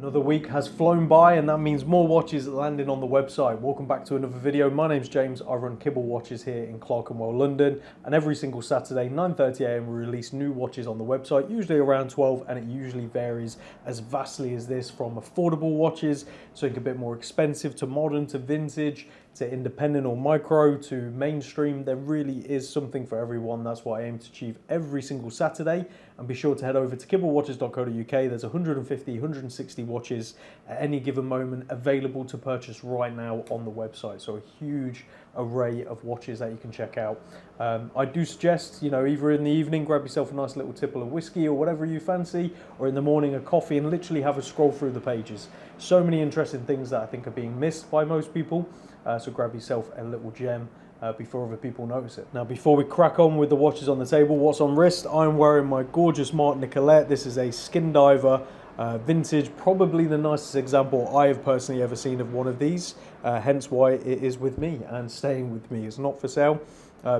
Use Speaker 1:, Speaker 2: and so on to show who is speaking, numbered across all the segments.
Speaker 1: Another week has flown by, and that means more watches landing on the website. Welcome back to another video. My name's James. I run Kibble Watches here in Clerkenwell, London, and every single Saturday 9:30 AM we release new watches on the website, usually around 12, and it usually varies as vastly as this, from affordable watches, something a bit more expensive, to modern, to vintage, to independent or micro, to mainstream. There really is something for everyone. That's what I aim to achieve every single Saturday. And be sure to head over to kibblewatches.co.uk. There's 150, 160 watches at any given moment available to purchase right now on the website. So a huge array of watches that you can check out. I do suggest, either in the evening, grab yourself a nice little tipple of whiskey or whatever you fancy, or in the morning a coffee, and literally have a scroll through the pages. So many interesting things that I think are being missed by most people. So grab yourself a little gem before other people notice it. Now, before we crack on with the watches on the table, what's on wrist? I'm wearing my gorgeous Marc Nicolette. This is a Skin Diver vintage, probably the nicest example I have personally ever seen of one of these, hence why it is with me and staying with me. It's not for sale.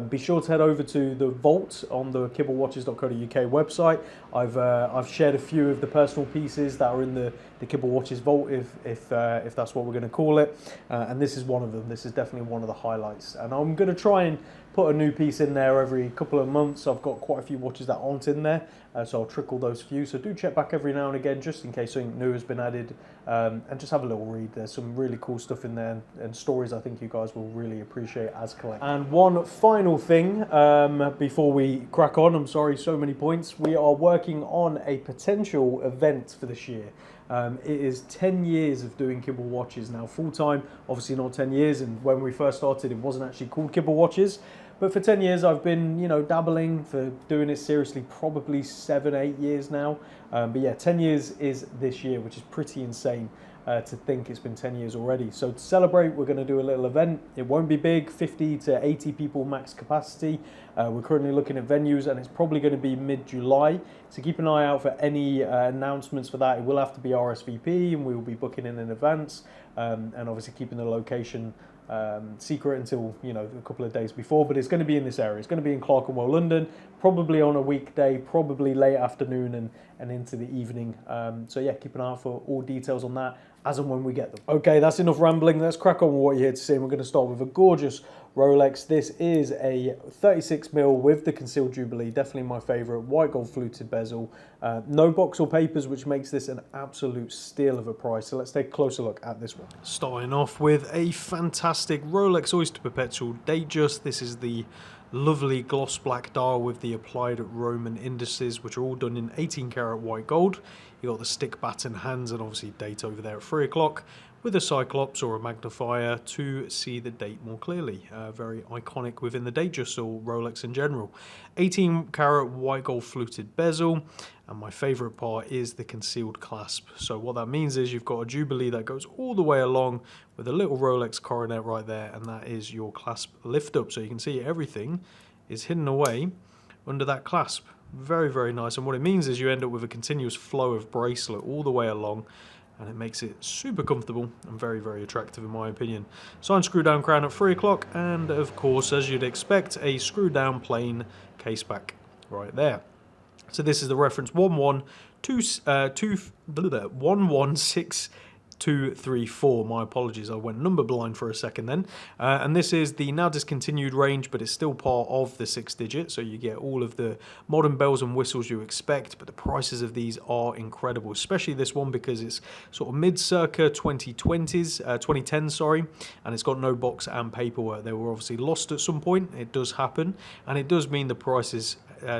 Speaker 1: Be sure to head over to the vault on the kibblewatches.co.uk website. I've shared a few of the personal pieces that are in the Kibble Watches vault, if that's what we're going to call it, and this is one of them. This is definitely one of the highlights, and I'm going to try and put a new piece in there every couple of months. I've got quite a few watches that aren't in there, so I'll trickle those few. So do check back every now and again, just in case something new has been added, and just have a little read. There's some really cool stuff in there, and stories I think you guys will really appreciate as collectors. And one final thing before we crack on, I'm sorry, so many points. We are working on a potential event for this year. It is 10 years of doing Kibble Watches now, full-time. Obviously not 10 years, and when we first started it wasn't actually called Kibble Watches, but for 10 years I've been dabbling, for doing it seriously probably 7-8 years now. But yeah, 10 years is this year, which is pretty insane to think it's been 10 years already. So to celebrate, we're going to do a little event. It won't be big, 50 to 80 people max capacity. We're currently looking at venues, and it's probably going to be mid-July. So keep an eye out for any announcements for that. It will have to be RSVP, and we will be booking in advance, and obviously keeping the location secret until a couple of days before. But it's going to be in this area. It's going to be in Clerkenwell, London, probably on a weekday, probably late afternoon and into the evening. So yeah, keep an eye out for all details on that as and when we get them. Okay, that's enough rambling. Let's crack on with what you're here to see. And we're going to start with a gorgeous Rolex. This is a 36mm with the concealed Jubilee, definitely my favourite, white gold fluted bezel, no box or papers, which makes this an absolute steal of a price. So let's take a closer look at this one. Starting off with a fantastic Rolex Oyster Perpetual Datejust. This is the lovely gloss black dial with the applied Roman indices, which are all done in 18 karat white gold. You got the stick batten hands, and obviously date over there at 3 o'clock with a cyclops or a magnifier to see the date more clearly. Very iconic within the Datejust or Rolex in general. 18 karat white gold fluted bezel, and my favourite part is the concealed clasp. So what that means is you've got a Jubilee that goes all the way along with a little Rolex coronet right there, and that is your clasp lift up. So you can see everything is hidden away under that clasp. Very, very nice. And what it means is you end up with a continuous flow of bracelet all the way along, and it makes it super comfortable and very, very attractive in my opinion. Signed screw down crown at 3 o'clock, and of course, as you'd expect, a screw down plain case back right there. So this is the reference 11624. My apologies, I went number blind for a second then. And this is the now discontinued range, but it's still part of the 6-digit, so you get all of the modern bells and whistles you expect, but the prices of these are incredible, especially this one because it's sort of mid-circa 2010, sorry, and it's got no box and paperwork. They were obviously lost at some point. It does happen, and it does mean the prices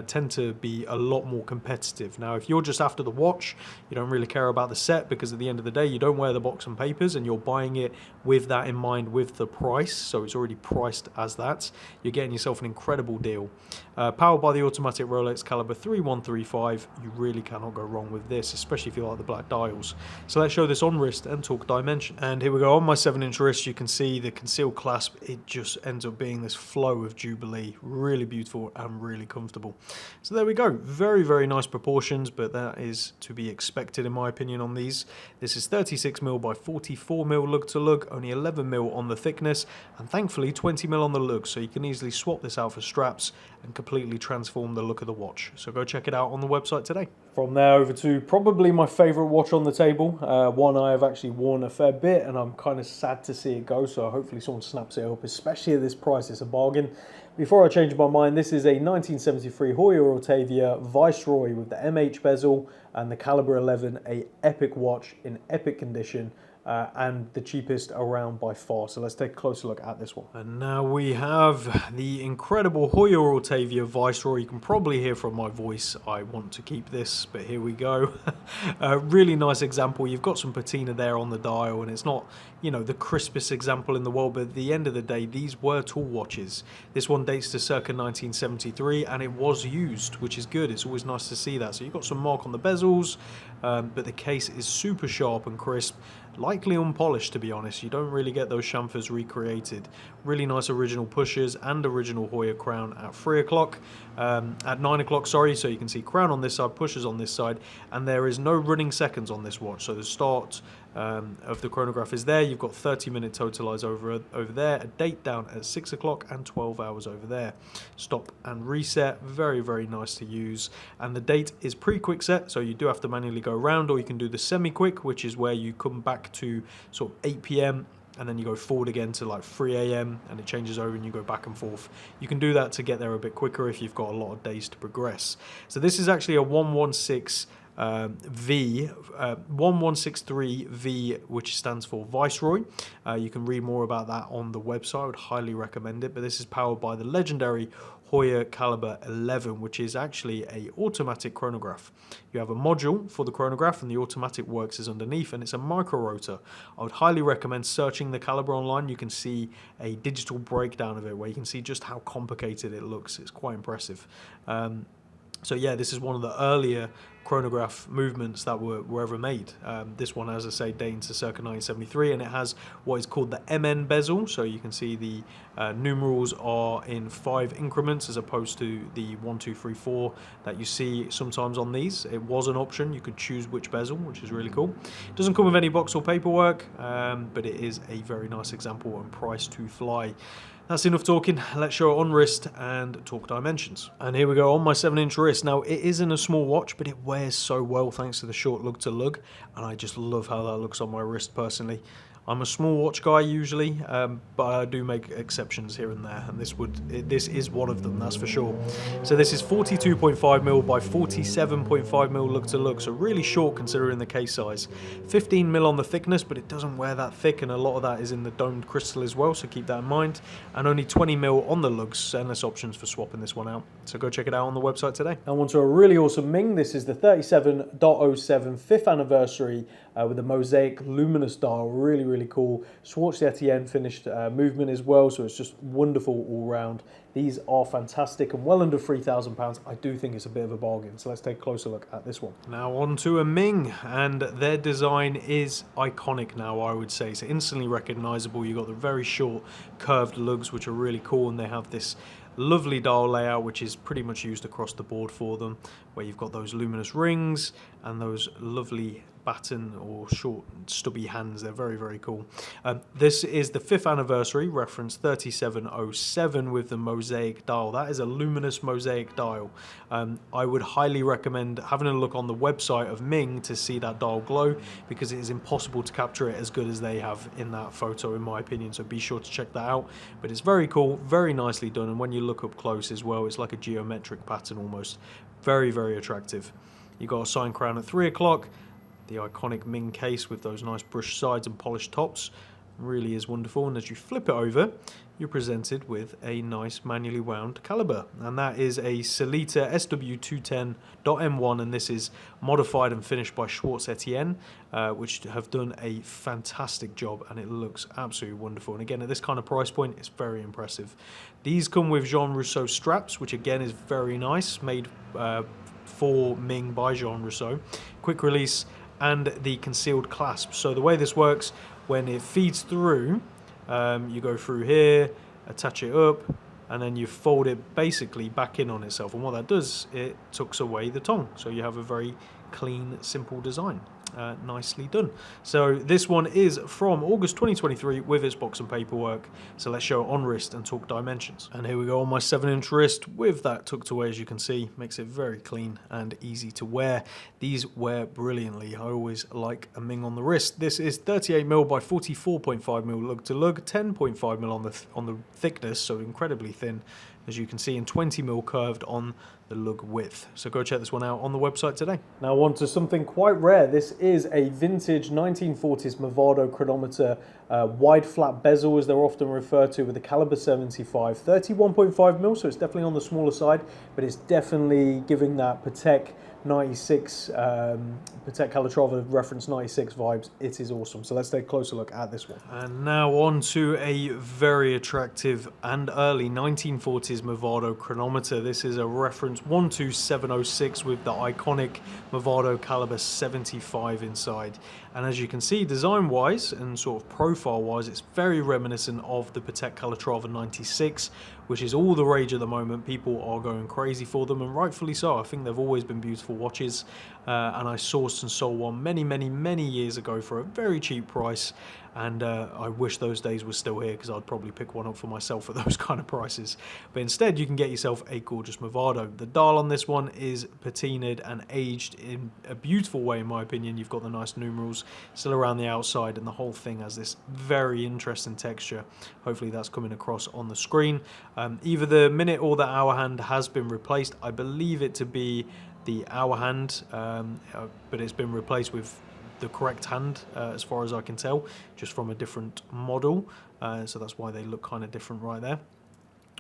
Speaker 1: tend to be a lot more competitive. Now, if you're just after the watch, you don't really care about the set, because at the end of the day, you don't wear the box and papers, and you're buying it with that in mind, with the price, so it's already priced as that. You're getting yourself an incredible deal. Powered by the automatic Rolex caliber 3135, you really cannot go wrong with this, especially if you like the black dials. So let's show this on wrist and talk dimension. And here we go. On my 7-inch wrist, you can see the concealed clasp. It just ends up being this flow of Jubilee, really beautiful and really comfortable. So there we go. Very, very nice proportions, but that is to be expected in my opinion on these. This is 36mm by 44mm lug to lug, only 11mm on the thickness, and thankfully 20mm on the lug, so you can easily swap this out for straps and completely transform the look of the watch. So go check it out on the website today. From there over to probably my favourite watch on the table, one I have actually worn a fair bit and I'm kind of sad to see it go, so hopefully someone snaps it up, especially at this price. It's a bargain. Before I change my mind, this is a 1973 Heuer Autavia Viceroy with the MH-Bezel and the caliber 11, a epic watch in epic condition. And the cheapest around by far. So let's take a closer look at this one. And now we have the incredible Heuer Autavia Viceroy. You can probably hear from my voice I want to keep this, but here we go. Really nice example. You've got some patina there on the dial, and it's not, you know, the crispest example in the world, but at the end of the day, these were tool watches. This one dates to circa 1973, and it was used, which is good. It's always nice to see that. So you've got some mark on the bezels, but the case is super sharp and crisp. Likely unpolished, to be honest. You don't really get those chamfers recreated. Really nice original pushers and original Heuer crown at 3 o'clock, at 9 o'clock, sorry. So you can see crown on this side, pushers on this side, and there is no running seconds on this watch. So the start of the chronograph is there. You've got 30-minute totalize over there, a date down at 6 o'clock and 12 hours over there. Stop and reset, very, very nice to use. And the date is pre-quick set, so you do have to manually go around, or you can do the semi-quick, which is where you come back to sort of 8 p.m. and then you go forward again to like 3 a.m. and it changes over and you go back and forth. You can do that to get there a bit quicker if you've got a lot of days to progress. So this is actually a 116 1163V, which stands for Viceroy. You can read more about that on the website. I would highly recommend it. But this is powered by the legendary Heuer Caliber 11, which is actually a automatic chronograph. You have a module for the chronograph, and the automatic works is underneath, and it's a micro rotor. I would highly recommend searching the caliber online. You can see a digital breakdown of it where you can see just how complicated it looks. It's quite impressive. So yeah, this is one of the earlier chronograph movements that were ever made. This one, as I say, dating to circa 1973, and it has what is called the MN bezel. So you can see the numerals are in 5 increments as opposed to the 1, 2, 3, 4 that you see sometimes on these. It was an option. You could choose which bezel, which is really cool. It doesn't come with any box or paperwork, but it is a very nice example and price to fly. That's enough talking. Let's show it on wrist and talk dimensions. And here we go on my 7-inch wrist. Now, it isn't a small watch, but it wears so well thanks to the short lug to lug, and I just love how that looks on my wrist personally. I'm a small watch guy usually, but I do make exceptions here and there, and this is one of them, that's for sure. So this is 42.5mm by 47.5mm lug to lug, so really short considering the case size. 15mm on the thickness, but it doesn't wear that thick, and a lot of that is in the domed crystal as well, so keep that in mind. And only 20mm on the lugs, endless options for swapping this one out. So go check it out on the website today. And onto a really awesome Ming. This is the 37.07 5th anniversary with a mosaic luminous dial. Really cool. Schwartz Etienne finished movement as well, so it's just wonderful all round. These are fantastic and well under £3,000. I do think it's a bit of a bargain. So let's take a closer look at this one. Now on to a Ming, and their design is iconic now, I would say. So instantly recognizable. You've got the very short curved lugs, which are really cool, and they have this lovely dial layout, which is pretty much used across the board for them, where you've got those luminous rings and those lovely baton or short stubby hands. They're very cool. This is the 5th anniversary, reference 3707 with the mosaic dial. That is a luminous mosaic dial. I would highly recommend having a look on the website of Ming to see that dial glow, because it is impossible to capture it as good as they have in that photo, in my opinion, so be sure to check that out. But it's very cool, very nicely done, and when you look up close as well, it's like a geometric pattern almost. Very attractive. You got a sign crown at 3 o'clock, the iconic Ming case with those nice brushed sides and polished tops. Really is wonderful, and as you flip it over, you're presented with a nice manually wound caliber, and that is a Sellita SW210.M1, and this is modified and finished by Schwartz Etienne, which have done a fantastic job, and it looks absolutely wonderful. And again, at this kind of price point, it's very impressive. These come with Jean Rousseau straps, which again is very nice, made for Ming by Jean Rousseau. Quick release and the concealed clasp. So the way this works, when it feeds through, you go through here, attach it up, and then you fold it basically back in on itself. And what that does, it tucks away the tongue. So you have a very clean, simple design. nicely done. So this one is from August 2023 with its box and paperwork. So let's show it on wrist and talk dimensions. And here we go on my 7-inch wrist with that tucked away, as you can see. Makes it very clean and easy to wear. These wear brilliantly. I always like a Ming on the wrist. This is 38mm by 44.5mm lug to lug, 10.5mm on the thickness, so incredibly thin, as you can see, and 20mm curved on the lug width. So go check this one out on the website today. Now on to something quite rare. This is a vintage 1940s Movado chronometer, wide flat bezel as they're often referred to, with a caliber 75, 31.5mm, so it's definitely on the smaller side, but it's definitely giving that Patek 96, Patek Calatrava reference 96 vibes. It is awesome. So let's take a closer look at this one. And now on to a very attractive and early 1940s Movado chronometer. This is a reference 12706 with the iconic Movado caliber 75 inside. And as you can see, design-wise and sort of profile-wise, it's very reminiscent of the Patek Calatrava 96, which is all the rage at the moment. People are going crazy for them, and rightfully so. I think they've always been beautiful watches, and I sourced and sold one many years ago for a very cheap price, and I wish those days were still here, because I'd probably pick one up for myself at those kind of prices. But instead, you can get yourself a gorgeous Movado. The dial on this one is patinaed and aged in a beautiful way, in my opinion. You've got the nice numerals still around the outside, and the whole thing has this very interesting texture. Hopefully that's coming across on the screen. Either the minute or the hour hand has been replaced. I believe it to be the hour hand, but it's been replaced with the correct hand, as far as I can tell, just from a different model, so that's why they look kind of different right there.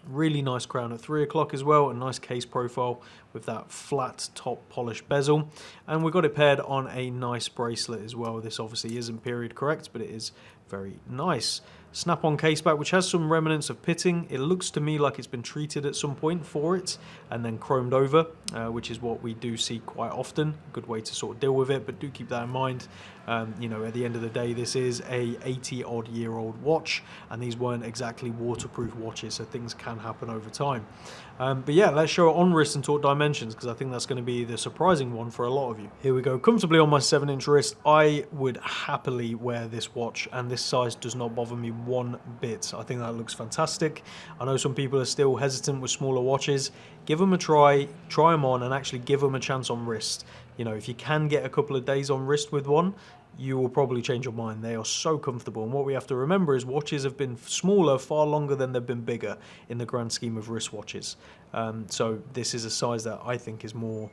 Speaker 1: Really nice crown at 3 o'clock as well, a nice case profile with that flat top polished bezel, and we got it paired on a nice bracelet as well. This obviously isn't period correct, but it is very nice. Snap-on case back, which has some remnants of pitting. It looks to me like it's been treated at some point for it and then chromed over, which is what we do see quite often. A good way to sort of deal with it, but do keep that in mind. You know, at the end of the day, this is a 80-odd-year-old watch, and these weren't exactly waterproof watches, so things can happen over time. But yeah, let's show it on wrist and talk dimensions, because I think that's going to be the surprising one for a lot of you. Here we go, comfortably on my 7-inch wrist. I would happily wear this watch, and this size does not bother me one bit. I think that looks fantastic. I know some people are still hesitant with smaller watches. Give them a try them on, and actually give them a chance on wrist. You know, if you can get a couple of days on wrist with one, you will probably change your mind. They are so comfortable, and what we have to remember is watches have been smaller far longer than they've been bigger in the grand scheme of wristwatches. So this is a size that I think is more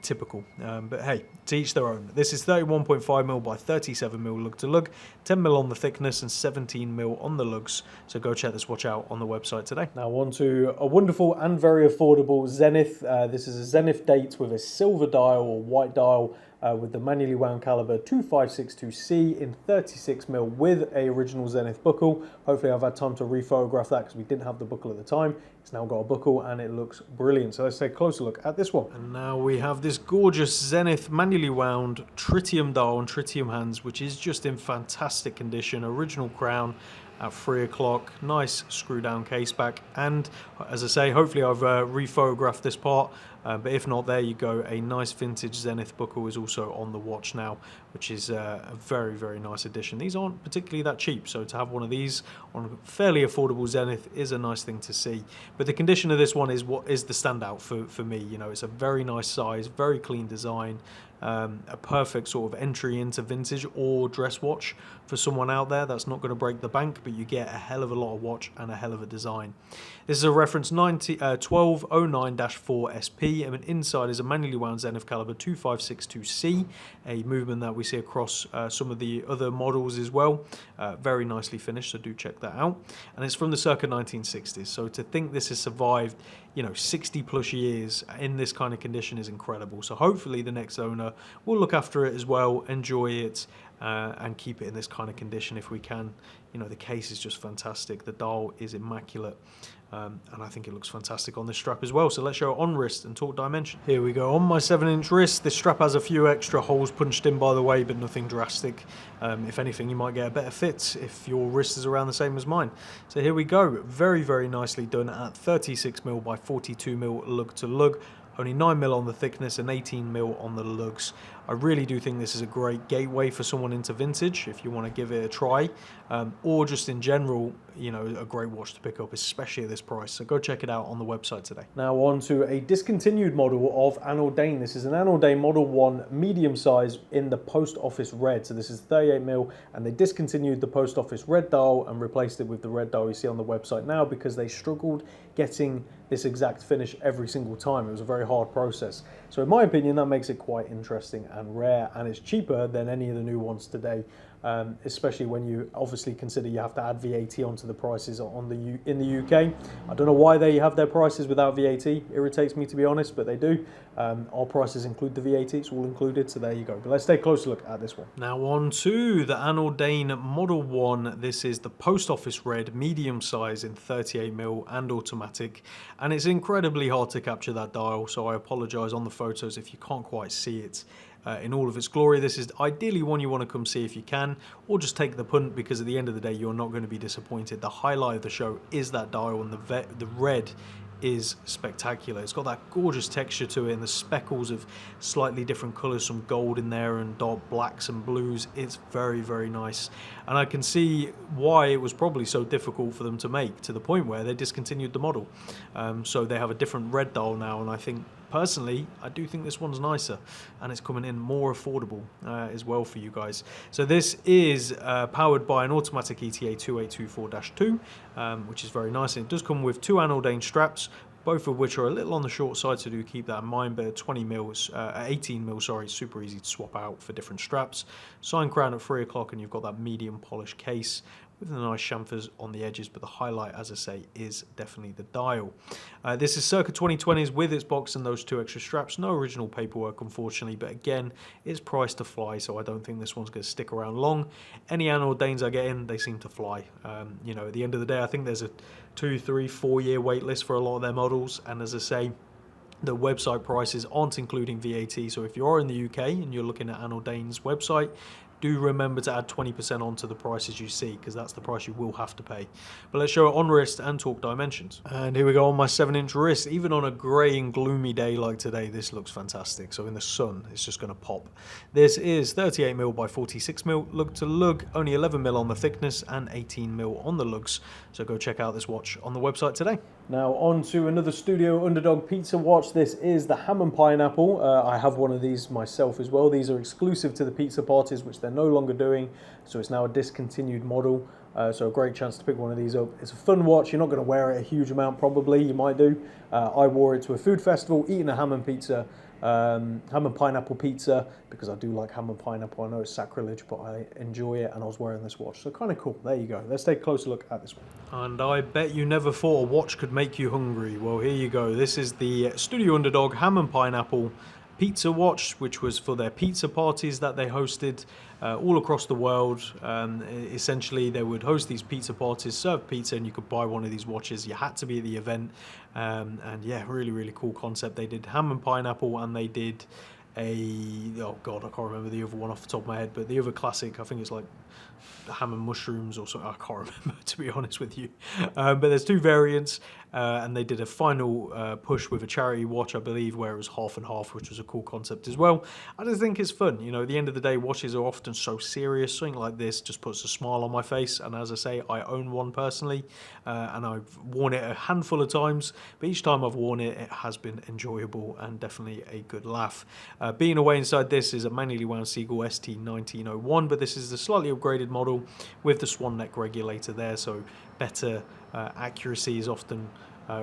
Speaker 1: typical, but hey, to each their own. This is 31.5mm by 37mm lug to lug, 10mm on the thickness and 17mm on the lugs, so go check this watch out on the website today. Now on to a wonderful and very affordable Zenith. This is a Zenith date with a silver dial or white dial, with the manually wound caliber 2562C in 36mm with a original Zenith buckle. Hopefully I've had time to rephotograph that, because we didn't have the buckle at the time. It's now got a buckle and it looks brilliant. So let's take a closer look at this one. And now we have this gorgeous Zenith manually wound tritium dial and tritium hands, which is just in fantastic condition. Original crown at 3 o'clock, nice screw down case back, and as I say, hopefully I've rephotographed this part, but if not, there you go. A nice vintage Zenith buckle is also on the watch now, which is a very nice addition. These aren't particularly that cheap, so to have one of these on a fairly affordable Zenith is a nice thing to see. But the condition of this one is what is the standout for me. You know, it's a very nice size, very clean design, a perfect sort of entry into vintage or dress watch for someone out there that's not going to break the bank, but you get a hell of a lot of watch and a hell of a design. This is a reference 1209-4 SP, and inside is a manually wound Zenith caliber 2562C, a movement that we see across some of the other models as well. Very nicely finished, so do check that out. And it's from the circa 1960s, so to think this has survived, you know, 60 plus years in this kind of condition is incredible. So hopefully the next owner will look after it as well, enjoy it, and keep it in this kind of condition if we can. You know, the case is just fantastic, the dial is immaculate, and I think it looks fantastic on this strap as well. So let's show it on wrist and talk dimension. Here we go, on my 7-inch wrist. This strap has a few extra holes punched in, by the way, but nothing drastic. If anything, you might get a better fit if your wrist is around the same as mine. So here we go, very nicely done at 36mm by 42mm lug to lug. Only 9mm on the thickness and 18mm on the lugs. I really do think this is a great gateway for someone into vintage if you want to give it a try, or just in general, you know, a great watch to pick up, especially at this price. So go check it out on the website today. Now on to a discontinued model of AnOrdain. This is an AnOrdain Model 1 medium size in the post office red. So this is 38mm, and they discontinued the post office red dial and replaced it with the red dial you see on the website now because they struggled getting this exact finish every single time. It was a very hard process. So in my opinion, that makes it quite interesting and rare, and it's cheaper than any of the new ones today, especially when you obviously consider you have to add VAT onto the prices in the UK. I don't know why they have their prices without VAT. Irritates me, to be honest, but they do. Our prices include the VAT, it's all included, so there you go. But let's take a closer look at this one. Now on to the AnOrdain Model 1. This is the post office red, medium size in 38mm and automatic, and it's incredibly hard to capture that dial, so I apologise on the photos if you can't quite see it in all of its glory. This is ideally one you want to come see if you can, or just take the punt, because at the end of the day you're not going to be disappointed. The highlight of the show is that dial, and the red is spectacular. It's got that gorgeous texture to it, and the speckles of slightly different colours, some gold in there and dark blacks and blues. It's very, very nice, and I can see why it was probably so difficult for them to make, to the point where they discontinued the model. So they have a different red dial now, and I think personally, I do think this one's nicer, and it's coming in more affordable as well for you guys. So this is powered by an automatic ETA 2824-2, which is very nice. And it does come with two AnOrdain straps, both of which are a little on the short side, so do keep that in mind. But 18mm, sorry, super easy to swap out for different straps. Sign crown at 3 o'clock, and you've got that medium polished case with the nice chamfers on the edges, but the highlight, as I say, is definitely the dial. This is circa 2020s with its box and those two extra straps. No original paperwork, unfortunately, but again, it's priced to fly, so I don't think this one's going to stick around long. Any AnOrdains I get in, they seem to fly. You know, at the end of the day, I think there's a 2, 3, 4 year wait list for a lot of their models, and as I say, the website prices aren't including VAT, so if you are in the UK and you're looking at AnOrdain's website, do remember to add 20% onto the prices you see, because that's the price you will have to pay. But let's show it on wrist and talk dimensions. And here we go on my 7-inch wrist. Even on a grey and gloomy day like today, this looks fantastic. So in the sun, it's just going to pop. This is 38mm by 46mm, lug to lug, only 11mm on the thickness and 18mm on the lugs. So go check out this watch on the website today. Now on to another Studio Underdog pizza watch. This is the Ham and Pineapple. I have one of these myself as well. These are exclusive to the pizza parties, which they're no longer doing, so it's now a discontinued model. So a great chance to pick one of these up. It's a fun watch. You're not going to wear it a huge amount, probably. You might do. I wore it to a food festival, eating a ham and pineapple pizza, because I do like ham and pineapple. I know it's sacrilege, but I enjoy it, and I was wearing this watch, so kind of cool. There you go. Let's take a closer look at this one. And I bet you never thought a watch could make you hungry. Well, here you go. This is the Studio Underdog Ham and Pineapple pizza watch, which was for their pizza parties that they hosted all across the world. Essentially, they would host these pizza parties, serve pizza, and you could buy one of these watches. You had to be at the event, and yeah, really, really cool concept. They did ham and pineapple, and they did oh god, I can't remember the other one off the top of my head, but the other classic, I think it's like ham and mushrooms or something. I can't remember, to be honest with you. But there's two variants, and they did a final push with a charity watch, I believe, where it was half and half, which was a cool concept as well. I just think it's fun. You know, at the end of the day, watches are often so serious. Something like this just puts a smile on my face, and as I say, I own one personally, and I've worn it a handful of times, but each time I've worn it, it has been enjoyable and definitely a good laugh. Being away inside this is a manually wound Seagull ST1901, but this is the slightly upgraded model with the swan neck regulator there, so better accuracy is often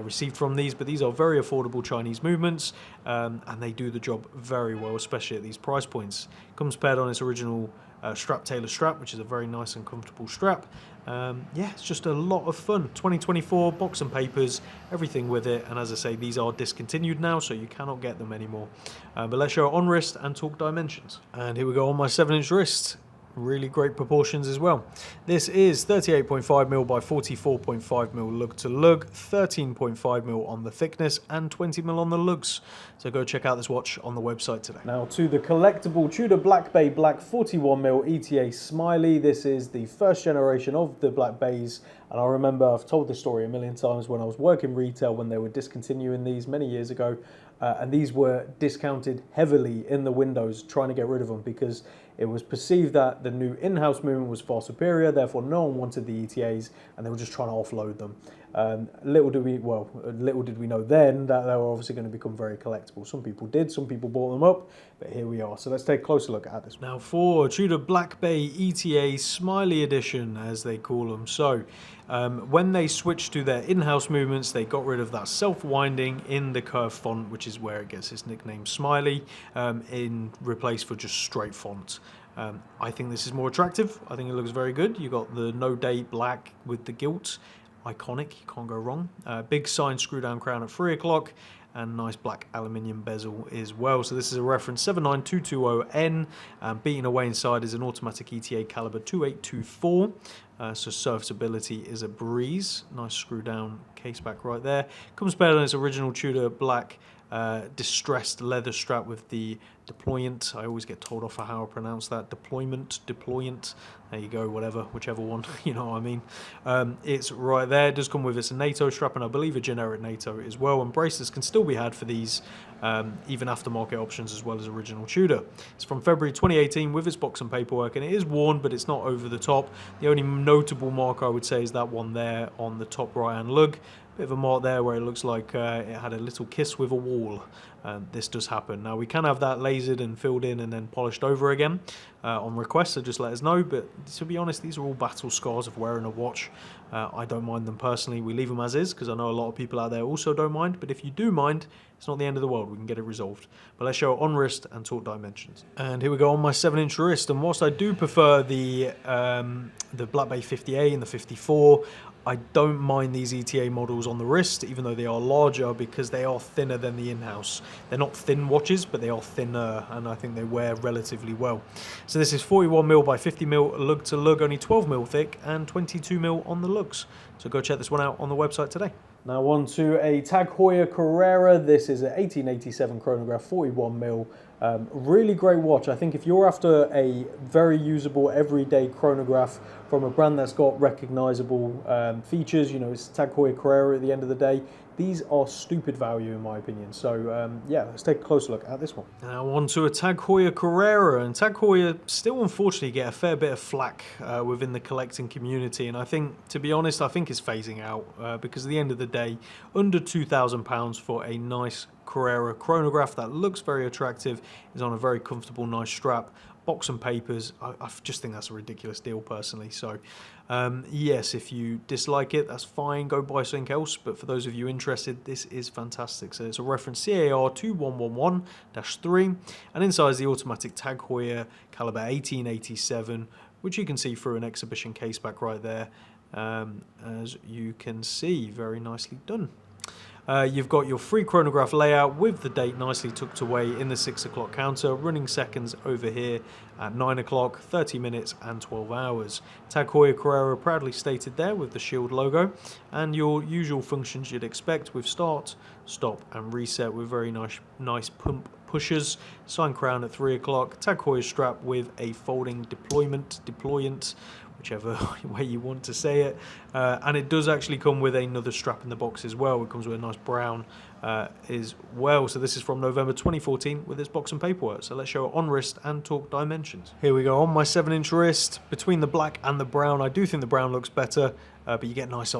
Speaker 1: received from these. But these are very affordable Chinese movements, and they do the job very well, especially at these price points. Comes paired on its original strap tailor strap, which is a very nice and comfortable strap. Yeah, it's just a lot of fun. 2024, box and papers, everything with it, and as I say, these are discontinued now, so you cannot get them anymore. But let's show it on wrist and talk dimensions. And here we go on my 7-inch wrist. Really great proportions as well. This is 38.5mm by 44.5mm lug to lug, 13.5mm on the thickness and 20mm on the lugs. So go check out this watch on the website today. Now to the collectible Tudor Black Bay Black 41mm ETA Smiley. This is the first generation of the Black Bays, and I remember I've told this story a million times when I was working retail when they were discontinuing these many years ago. and these were discounted heavily in the windows, trying to get rid of them because it was perceived that the new in-house movement was far superior, therefore no one wanted the ETAs, and they were just trying to offload them. Little did we know then that they were obviously going to become very collectible. Some people did, some people bought them up, but here we are. So let's take a closer look at this. Now for Tudor Black Bay ETA Smiley Edition, as they call them. So when they switched to their in-house movements, they got rid of that self-winding in the curved font, which is where it gets its nickname Smiley, in replaced for just straight font. I think this is more attractive. I think it looks very good. You got the no date black with the gilt. Iconic, you can't go wrong. Big sign screw down crown at 3 o'clock and nice black aluminium bezel as well. So this is a reference 79220N. Beating away inside is an automatic ETA caliber 2824. So serviceability is a breeze. Nice screw down case back right there. Comes better than its original Tudor black distressed leather strap with the deployant. I always get told off for how I pronounce that. Deployment. There you go, whichever one, you know what I mean. It's right there. It does come with its NATO strap and I believe a generic NATO as well. And bracelets can still be had for these, even aftermarket options as well as original Tudor. It's from February 2018 with its box and paperwork, and it is worn, but it's not over the top. The only notable mark I would say is that one there on the top right hand lug. Bit of a mark there where it looks like it had a little kiss with a wall. This does happen. Now we can have that lasered and filled in and then polished over again on request, so just let us know. But to be honest, these are all battle scars of wearing a watch. I don't mind them personally. We leave them as is because I know a lot of people out there also don't mind. But if you do mind, it's not the end of the world. We can get it resolved. But let's show it on wrist and talk dimensions. And here we go on my 7-inch wrist. And whilst I do prefer the Black Bay 50A and the 54, I don't mind these ETA models on the wrist, even though they are larger, because they are thinner than the in-house. They're not thin watches, but they are thinner, and I think they wear relatively well. So this is 41mm by 50mm lug to lug, only 12mm thick, and 22mm on the lugs. So go check this one out on the website today. Now on to a Tag Heuer Carrera. This is an 1887 chronograph, 41mm. Really great watch. I think if you're after a very usable everyday chronograph from a brand that's got recognizable features, you know, it's Tag Heuer Carrera at the end of the day, these are stupid value in my opinion. So yeah, let's take a closer look at this one. Now on to a Tag Heuer Carrera, and Tag Heuer still unfortunately get a fair bit of flack within the collecting community, and I think, to be honest, I think it's phasing out because at the end of the day, under £2,000 for a nice Carrera chronograph that looks very attractive, is on a very comfortable, nice strap, box and papers. I just think that's a ridiculous deal personally. So yes, if you dislike it, that's fine, go buy something else, but for those of you interested, this is fantastic. So it's a reference CAR 2111-3, and inside is the automatic Tag Heuer caliber 1887, which you can see through an exhibition case back right there. As you can see, very nicely done. You've got your free chronograph layout with the date nicely tucked away in the 6 o'clock counter, running seconds over here at 9 o'clock, 30 minutes and 12 hours. Tag Heuer Carrera proudly stated there with the shield logo, and your usual functions you'd expect with start, stop and reset with very nice pump pushers, sign crown at 3 o'clock, Tag Heuer strap with a folding deployant, whichever way you want to say it, and it does actually come with another strap in the box as well. It comes with a nice brown as well. So this is from November 2014 with its box and paperwork. So let's show it on wrist and talk dimensions. Here we go on my 7-inch wrist. Between the black and the brown, I do think the brown looks better, but you get nice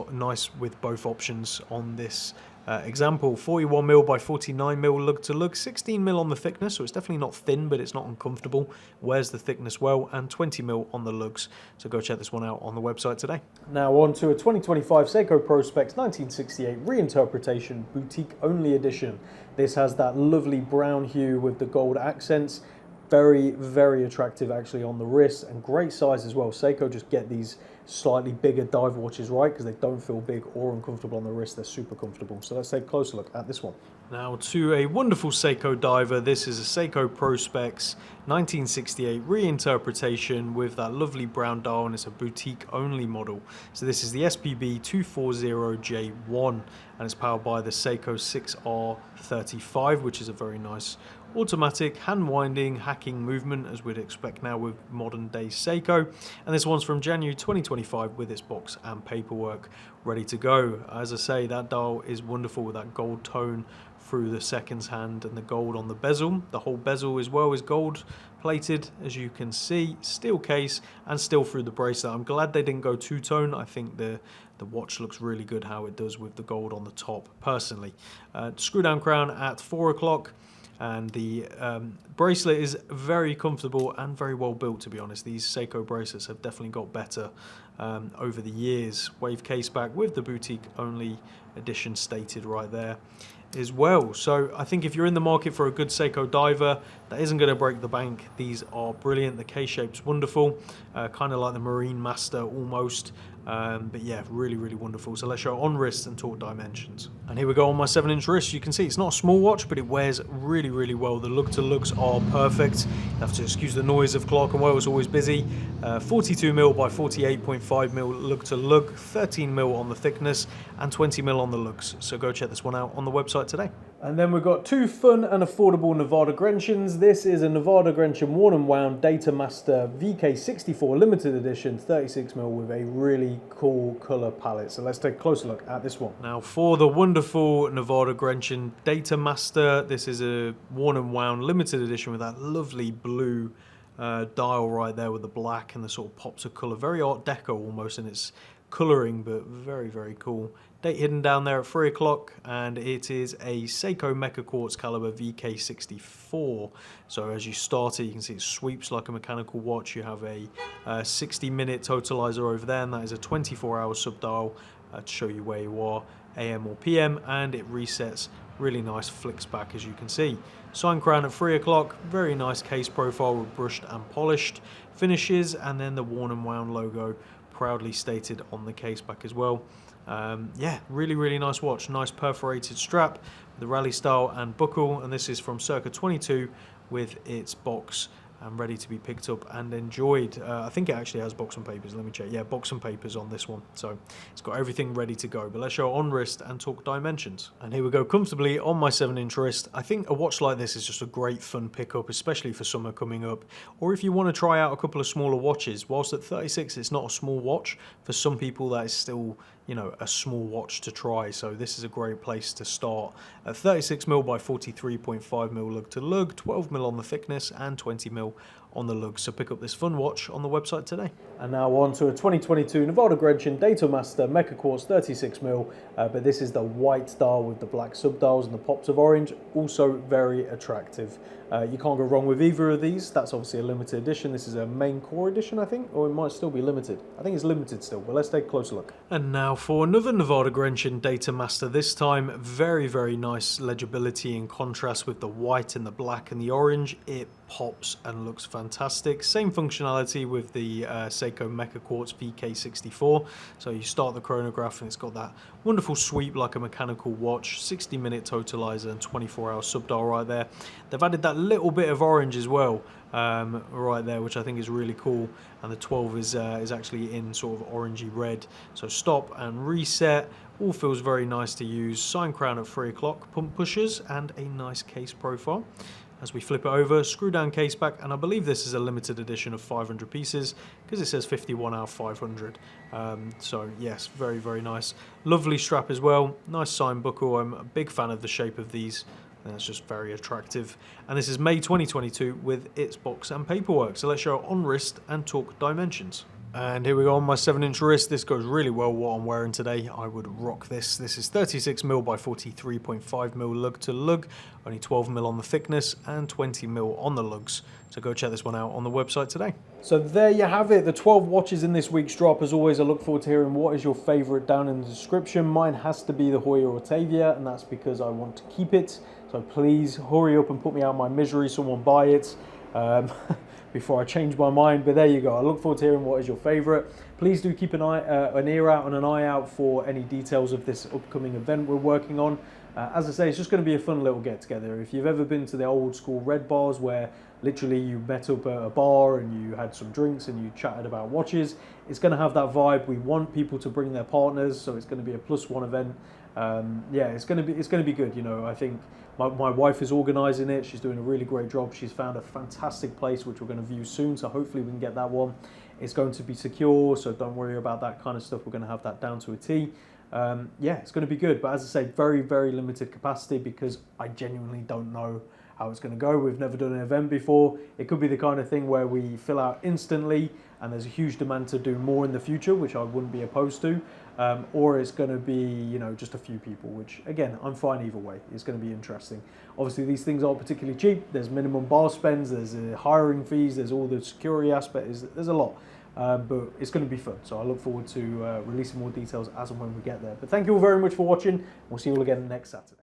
Speaker 1: with both options on this example. 41mm by 49mm lug to lug, 16mm on the thickness, so it's definitely not thin, but it's not uncomfortable. Wears the thickness well, and 20mm on the lugs. So go check this one out on the website today. Now on to a 2025 Seiko Prospex 1968 reinterpretation boutique only edition. This has that lovely brown hue with the gold accents. Very, very attractive actually on the wrist, and great size as well. Seiko just get these slightly bigger dive watches right because they don't feel big or uncomfortable on the wrist. They're super comfortable. So let's take a closer look at this one. Now to a wonderful Seiko diver. This is a Seiko Prospex 1968 reinterpretation with that lovely brown dial, and it's a boutique only model. So this is the SPB 240J1, and it's powered by the Seiko 6R35, which is a very nice automatic hand winding hacking movement, as we'd expect now with modern day Seiko. And this one's from January 2025 with its box and paperwork ready to go. As I say, that dial is wonderful with that gold tone through the seconds hand and the gold on the bezel. The whole bezel as well is gold plated, as you can see, steel case and still through the bracelet. I'm glad they didn't go two-tone. I think the watch looks really good how it does with the gold on the top, personally. Screw down crown at 4 o'clock. And the bracelet is very comfortable and very well built, to be honest. These Seiko bracelets have definitely got better over the years. Wave case back with the boutique only edition stated right there as well. So I think if you're in the market for a good Seiko diver that isn't going to break the bank, these are brilliant. The case shape's wonderful, kind of like the Marine Master almost. But yeah, really, really wonderful. So let's show on wrist and talk dimensions. And here we go on my 7-inch wrist. You can see it's not a small watch, but it wears really, really well. The look to looks are perfect. You have to excuse the noise of Clark & Well, it's always busy. 42mm by 48.5mm look to lug, 13mm on the thickness, and 20mm on the lugs. So go check this one out on the website today. And then we've got two fun and affordable Nivada Grenchens. This is a Nivada Grenchen worn and wound Datomaster VK64 limited edition 36mm with a really cool colour palette. So let's take a closer look at this one. Now for the wonderful Nivada Grenchen Datomaster, this is a worn and wound limited edition with that lovely blue dial right there with the black and the sort of pops of colour. Very Art Deco almost in its colouring, but very, very cool. Date hidden down there at 3 o'clock, and it is a Seiko Mecha Quartz caliber VK64. So as you start it, you can see it sweeps like a mechanical watch. You have a 60-minute totalizer over there, and that is a 24-hour subdial to show you where you are, AM or PM, and it resets. Really nice flicks back, as you can see. Sign crown at 3 o'clock, very nice case profile with brushed and polished finishes, and then the worn and wound logo proudly stated on the case back as well. Yeah, really, really nice watch. Nice perforated strap, the rally style and buckle, and this is from circa 22 with its box and ready to be picked up and enjoyed. I think it actually has box and papers. Let me check. Yeah, box and papers on this one. So it's got everything ready to go. But let's show on wrist and talk dimensions. And here we go comfortably on my 7-inch wrist. I think a watch like this is just a great fun pickup, especially for summer coming up. Or if you want to try out a couple of smaller watches. Whilst at 36 it's not a small watch, for some people that is still, you know, a small watch to try. So this is a great place to start. At 36mm by 43.5mm lug to lug, 12mm on the thickness and 20mm on the lug. So pick up this fun watch on the website today. And now on to a 2022 Nivada Grenchen Datomaster Mecha Quartz 36mm, but this is the white dial with the black subdials and the pops of orange, also very attractive. You can't go wrong with either of these. That's obviously a limited edition. This is a main core edition, I think, or it might still be limited. I think it's limited still, but let's take a closer look. And now for another Nivada Grenchen Datomaster, this time very, very nice legibility in contrast with the white and the black and the orange. It pops and looks fantastic. Same functionality with the Seiko Mecha Quartz VK64. So you start the chronograph and it's got that wonderful sweep like a mechanical watch, 60-minute totalizer and 24-hour subdial right there. They've added that little bit of orange as well right there, which I think is really cool, and the 12 is actually in sort of orangey red. So stop and reset, all feels very nice to use. Sign crown at 3 o'clock, pump pushers and a nice case profile. As we flip it over, screw down case back, and I believe this is a limited edition of 500 pieces because it says 51 out of 500. So yes, very, very nice. Lovely strap as well, nice sign buckle. I'm a big fan of the shape of these. That's just very attractive. And this is May 2022 with its box and paperwork. So let's show on wrist and talk dimensions. And here we go on my 7-inch wrist. This goes really well what I'm wearing today. I would rock this. This is 36mm by 43.5mm lug to lug, only 12mm on the thickness and 20mm on the lugs. So go check this one out on the website today. So there you have it, the 12 watches in this week's drop. As always, I look forward to hearing what is your favourite down in the description. Mine has to be the Heuer Autavia, and that's because I want to keep it. So please hurry up and put me out of my misery, someone buy it. Before I change my mind, but there you go. I look forward to hearing what is your favourite. Please do keep an ear out and an eye out for any details of this upcoming event we're working on. As I say, it's just going to be a fun little get together. If you've ever been to the old school red bars where literally you met up at a bar and you had some drinks and you chatted about watches, it's going to have that vibe. We want people to bring their partners, so it's going to be a +1 event. Yeah, it's going to be good. You know, I think my wife is organising it. She's doing a really great job. She's found a fantastic place which we're going to view soon, so hopefully we can get that one. It's going to be secure, so don't worry about that kind of stuff. We're going to have that down to a T. Yeah, it's going to be good. But as I say, very, very limited capacity because I genuinely don't know how it's going to go. We've never done an event before. It could be the kind of thing where we fill out instantly and there's a huge demand to do more in the future, which I wouldn't be opposed to. Or it's going to be, you know, just a few people, which again, I'm fine either way. It's going to be interesting. Obviously, these things aren't particularly cheap. There's minimum bar spends, there's hiring fees, there's all the security aspects, there's a lot. But it's going to be fun. So I look forward to releasing more details as and when we get there. But thank you all very much for watching. We'll see you all again next Saturday.